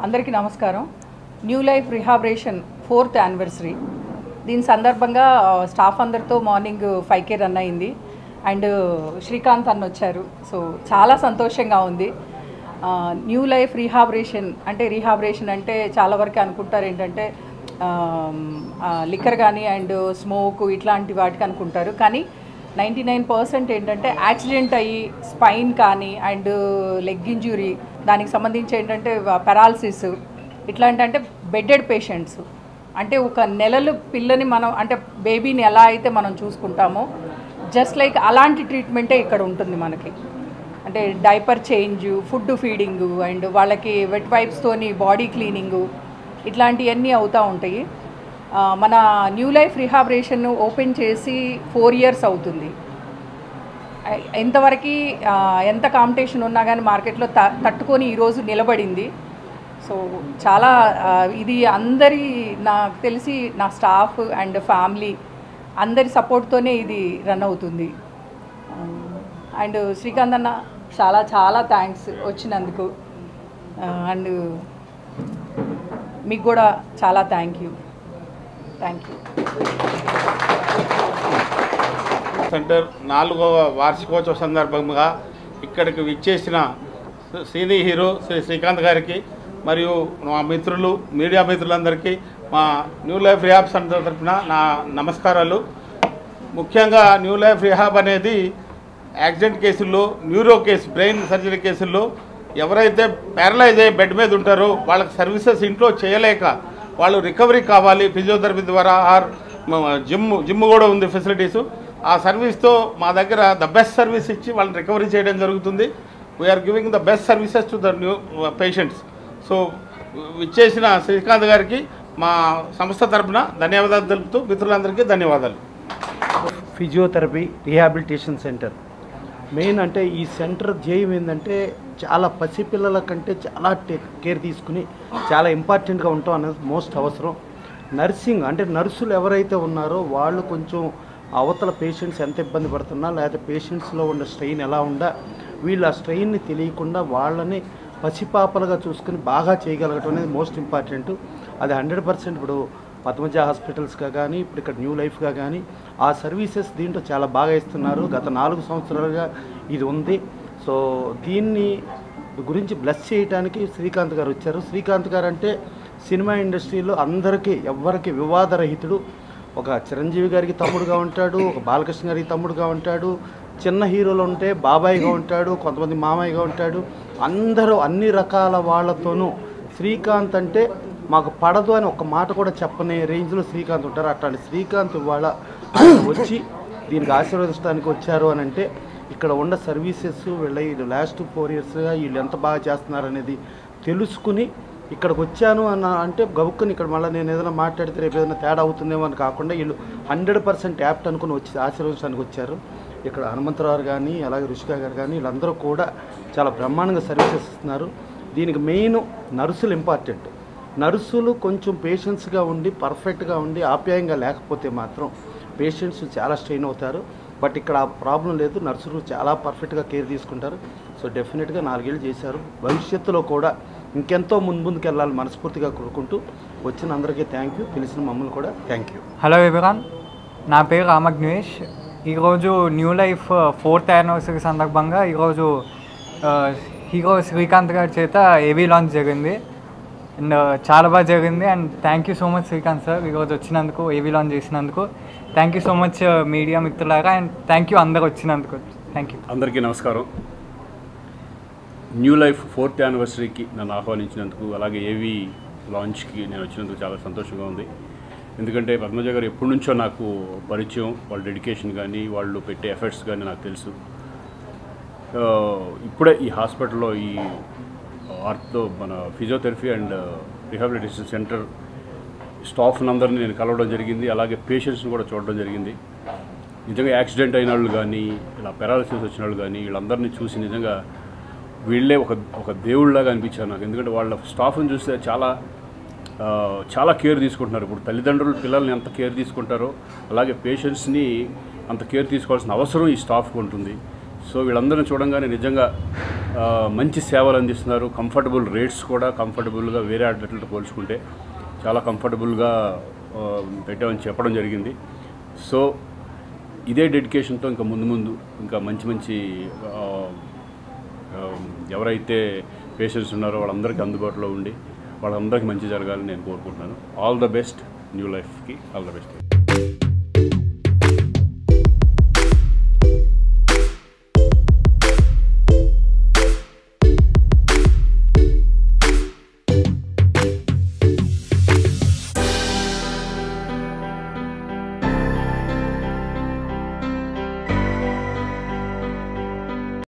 అందరికీ నమస్కారం. New life rehabilitation 4th anniversary. దీని సందర్భంగా స్టాఫ్ అందరితో మార్నింగ్ 5కే రన్ అయింది. అండ్ శ్రీకాంత్ అన్న వచ్చారు. సో చాలా సంతోషంగా ఉంది. న్యూ లైఫ్ రీహాబిలిటేషన్ అంటే చాలా వరకు అనుకుంటారు ఏంటంటే లిక్కర్ కానీ అండ్ స్మోక్ ఇట్లాంటి వాటికి అనుకుంటారు. కానీ 99% ఏంటంటే యాక్సిడెంట్ అయ్యి స్పైన్ కానీ అండ్ లెగ్ ఇంజ్యూరీ దానికి సంబంధించి ఏంటంటే పెరాలసిస్ ఇట్లాంటి అంటే బెడ్డెడ్ పేషెంట్స్ అంటే ఒక నెలలు పిల్లని మనం అంటే బేబీని ఎలా అయితే మనం చూసుకుంటామో జస్ట్ లైక్ అలాంటి ట్రీట్మెంటే ఇక్కడ ఉంటుంది మనకి. అంటే diaper change, food feeding and వాళ్ళకి వెట్ వైప్స్తోని బాడీ క్లీనింగు ఇట్లాంటివన్నీ అవుతూ ఉంటాయి. మన న్యూ లైఫ్ రిహాబిలిటేషన్ ఓపెన్ చేసి 4 years అవుతుంది. ఎంతవరకు ఎంత కాంపిటీషన్ ఉన్నా కానీ మార్కెట్లో తట్టుకొని ఈరోజు నిలబడింది. సో చాలా ఇది అందరి నాకు తెలిసి నా స్టాఫ్ అండ్ ఫ్యామిలీ అందరి సపోర్ట్తోనే ఇది రన్ అవుతుంది. అండ్ శ్రీకాంత్ అన్న చాలా చాలా థ్యాంక్స్ వచ్చినందుకు. అండ్ మీకు కూడా చాలా థ్యాంక్ యూ. సెంటర్ 4వ వార్షికోత్సవ సందర్భంగా ఇక్కడికి విచ్చేసిన సినీ హీరో శ్రీకాంత్ గారికి మరియు మా మిత్రులు మీడియా మిత్రులందరికీ మా న్యూ లైఫ్ రిహాబ్ సెంటర్ తరఫున నా నమస్కారాలు. ముఖ్యంగా న్యూ లైఫ్ రిహాబ్ అనేది యాక్సిడెంట్ కేసుల్లో, న్యూరో కేసు, బ్రెయిన్ సర్జరీ కేసుల్లో ఎవరైతే ప్యారలైజ్ అయ్యి బెడ్ మీద ఉంటారో వాళ్ళకి సర్వీసెస్ ఇంట్లో చేయలేక వాళ్ళు రికవరీ కావాలి ఫిజియోథెరపీ ద్వారా ఆర్ జిమ్ కూడా ఉంది ఫెసిలిటీసు. ఆ సర్వీస్తో మా దగ్గర ద బెస్ట్ సర్వీస్ ఇచ్చి వాళ్ళని రికవరీ చేయడం జరుగుతుంది. We are giving the best services to the new patients. So ఇచ్చేసిన శ్రీకాంత్ గారికి మా సంస్థ తరఫున ధన్యవాదాలు తెలుపుతూ మిత్రులందరికీ ధన్యవాదాలు. ఫిజియోథెరపీ రీహాబిలిటేషన్ సెంటర్ మెయిన్ అంటే ఈ సెంటర్ ధ్యేయం ఏంటంటే చాలా పసిపిల్లల కంటే చాలా కేర్ తీసుకుని చాలా ఇంపార్టెంట్గా ఉంటాం అనేది మోస్ట్ అవసరం. నర్సింగ్ అంటే నర్సులు ఎవరైతే ఉన్నారో వాళ్ళు కొంచెం అవతల పేషెంట్స్ ఎంత ఇబ్బంది పడుతున్నా లేకపోతే పేషెంట్స్లో ఉన్న స్ట్రెయిన్ ఎలా ఉందా వీళ్ళు ఆ స్ట్రెయిన్ని తెలియకుండా వాళ్ళని పసిపాపలుగా చూసుకుని బాగా చేయగలగటం అనేది మోస్ట్ ఇంపార్టెంట్. అది 100% ఇప్పుడు పద్మజ హాస్పిటల్స్గా కానీ ఇప్పుడు ఇక్కడ న్యూ లైఫ్గా కానీ ఆ సర్వీసెస్ దీంట్లో చాలా బాగా ఇస్తున్నారు. గత 4 సంవత్సరాలుగా ఇది ఉంది. సో దీన్ని గురించి బ్లెస్ చేయడానికి శ్రీకాంత్ గారు వచ్చారు. శ్రీకాంత్ గారు అంటే సినిమా ఇండస్ట్రీలో అందరికీ ఎవరికి వివాదరహితుడు. ఒక చిరంజీవి గారికి తమ్ముడుగా ఉంటాడు, ఒక బాలకృష్ణ గారికి తమ్ముడుగా ఉంటాడు, చిన్న హీరోలు ఉంటే బాబాయిగా ఉంటాడు, కొంతమంది మామయ్యగా ఉంటాడు. అందరూ అన్ని రకాల వాళ్ళతోనూ శ్రీకాంత్ అంటే మాకు పడదు అని ఒక మాట కూడా చెప్పనే రేంజ్లో శ్రీకాంత్ ఉంటారు. అట్లాంటి శ్రీకాంత్ ఇవాళ వచ్చి దీనికి ఆశీర్వదించడానికి వచ్చారు అని అంటే ఇక్కడ ఉన్న సర్వీసెస్ వీళ్ళు లాస్ట్ 4 yearsగా వీళ్ళు ఎంత బాగా చేస్తున్నారనేది తెలుసుకుని ఇక్కడికి వచ్చాను అన్న అంటే గబుక్కుని ఇక్కడ మళ్ళీ నేను ఏదైనా మాట్లాడితే రేపు ఏదైనా తేడా అవుతుందేమో అని కాకుండా వీళ్ళు 100% యాప్ట్ అనుకుని వచ్చి ఆశీర్వదించడానికి వచ్చారు. ఇక్కడ హనుమంతరావు కానీ అలాగే రుషిక గారు కానీ వీళ్ళందరూ కూడా చాలా బ్రహ్మాండంగా సర్వీసెస్ ఇస్తున్నారు. దీనికి మెయిన్ నర్సులు ఇంపార్టెంట్. నర్సులు కొంచెం పేషెన్స్గా ఉండి పర్ఫెక్ట్గా ఉండి ఆప్యాయంగా లేకపోతే మాత్రం పేషెంట్స్ చాలా స్ట్రెయిన్ అవుతారు. బట్ ఇక్కడ ఆ ప్రాబ్లం లేదు. నర్సులు చాలా పర్ఫెక్ట్గా కేర్ తీసుకుంటారు. సో డెఫినెట్గా 4 ఏళ్ళు చేశారు. భవిష్యత్తులో కూడా ఇంకెంతో ముందుకు వెళ్ళాలని మనస్ఫూర్తిగా కోరుకుంటూ వచ్చిన అందరికీ థ్యాంక్ యూ. పిలిచిన మమ్మల్ని కూడా థ్యాంక్ యూ. హలో ఎవ్రీవన్, నా పేరు రామగ్నేష్. ఈరోజు న్యూ లైఫ్ 4th యానివర్సరీ సందర్భంగా ఈరోజు హీరో శ్రీకాంత్ గారి చేత ఏవీ లాంచ్ జరిగింది. అండ్ చాలా బాగా జరిగింది. And thank you so much Srikanth sir ఈరోజు వచ్చినందుకు, ఏవీ లాంచ్ చేసినందుకు. Thank you so much media మిత్రులారా. అండ్ థ్యాంక్ యూ అందరు వచ్చినందుకు. Thank you. అందరికీ నమస్కారం. న్యూ లైఫ్ 4th యానివర్సరీకి నన్ను ఆహ్వానించినందుకు, అలాగే ఏవీ లాంచ్కి నేను వచ్చినందుకు చాలా సంతోషంగా ఉంది. ఎందుకంటే పద్మజ గారు ఎప్పటి నుంచో నాకు పరిచయం, వాళ్ళ డెడికేషన్ కానీ వాళ్ళు పెట్టే ఎఫర్ట్స్ కానీ నాకు తెలుసు. ఇప్పుడే ఈ హాస్పిటల్లో ఈ ఆర్త్లో మన ఫిజియోథెరపీ అండ్ రిహాబిలిటేషన్ సెంటర్ స్టాఫ్ని అందరినీ నేను కలవడం జరిగింది. అలాగే పేషెంట్స్ని కూడా చూడడం జరిగింది. నిజంగా యాక్సిడెంట్ అయిన వాళ్ళు కానీ ఇలా పెరాలసిస్ వచ్చిన వాళ్ళు కానీ వీళ్ళందరినీ చూసి నిజంగా వీళ్ళే ఒక దేవుళ్ళలాగా అనిపించారు నాకు. ఎందుకంటే వాళ్ళ స్టాఫ్ని చూస్తే చాలా కేర్ తీసుకుంటున్నారు. ఇప్పుడు తల్లిదండ్రులు పిల్లల్ని ఎంత కేర్ తీసుకుంటారో అలాగే పేషెంట్స్ని అంత కేర్ తీసుకోవాల్సిన అవసరం ఈ స్టాఫ్కి ఉంటుంది. సో వీళ్ళందరినీ చూడంగానే నిజంగా మంచి సేవలు అందిస్తున్నారు. కంఫర్టబుల్ రేట్స్ కూడా కంఫర్టబుల్గా వేరే అట్లెట్లతో పోల్చుకుంటే చాలా కంఫర్టబుల్గా పెట్టామని చెప్పడం జరిగింది. సో ఇదే డెడికేషన్తో ఇంకా ముందు ఇంకా మంచి ఎవరైతే పేషెంట్స్ ఉన్నారో వాళ్ళందరికీ అందుబాటులో ఉండి వాళ్ళందరికీ మంచి జరగాలని నేను కోరుకుంటున్నాను. ఆల్ ద బెస్ట్ న్యూ లైఫ్కి, ఆల్ ద బెస్ట్.